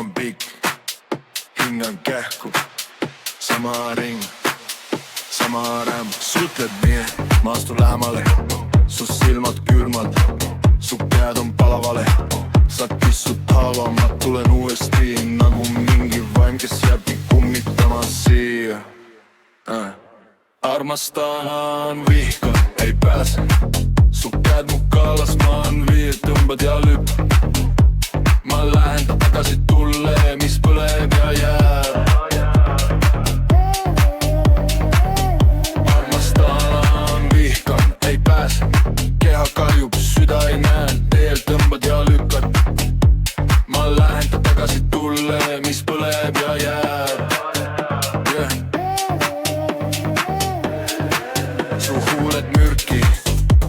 on pikk, hing on kähku, sama ring, sama rämm. Sutled nii, ma astun lähemale, su silmad külmad, su käed on palavale. Sa kissud haava, ma tulen uuesti nagu mingi vaim, kes jääbki kummitama siia. Armastan, vihkan, ei pääse. Su käed mu kallas, ma on viir, tõmbad ja lüpp. Ma lähen tagasi tulle, mis põleb ja jääb. Armastan, vihkan, ei pääse. Keha kaljub, süda ei näe, teel tõmbad ja lükkad. Ma lähen tagasi tulle, mis põleb ja jääb. Su huuled mürki,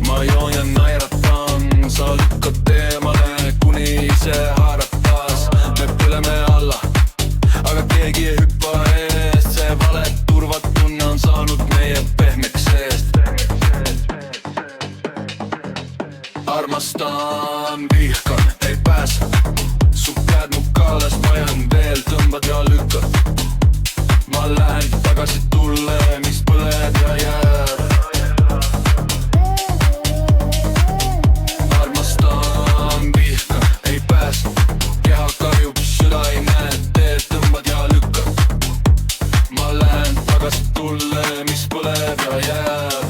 ma joon ja nairatan. Sa lükkad teemale, kuni ise haaratas. Me põleme alla, aga keegi ei hüppa eest. See vale turvatunne on saanud meie pehmeks seest. Armastan, vihkan, ei pääse. Su käed mu kallas, ma jään veel, tõmbad ja lükkad. Ma lähen tagasi tulle, mis põleb ja jääb. Armastan, vihkan, ei pääse. Keha karjub, süda ei näe, teed tõmbad ja lükkad. Ma lähen tagasi tulle, mis põleb ja jääb.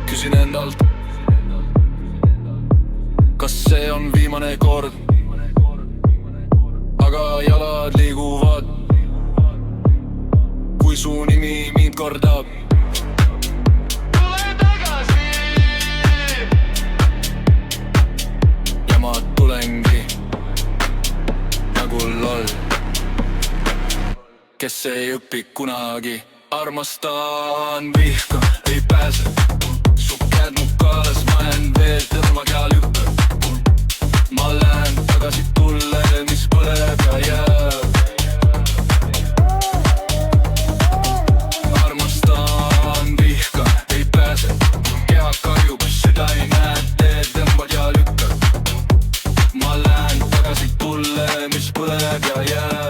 Küsin endalt, kas see on viimane kord, aga jalad liiguvad, kui su nimi mind kordab. Tule tagasi! Ja ma tulengi nagu loll, kes ei õpi kunagi. Armastan, vihkan, ei pääse. Su käed mu kallas, ma jään veel, tõmbad ja lükkad. Ma lähen tagasi tulle, mis põleb ja jääb. Armastan, vihkan, ei pääse. Keha karjub, süda ei näe, teed tõmbad ja lükkad. Ma lähen tagasi tulle, mis põleb ja jääb.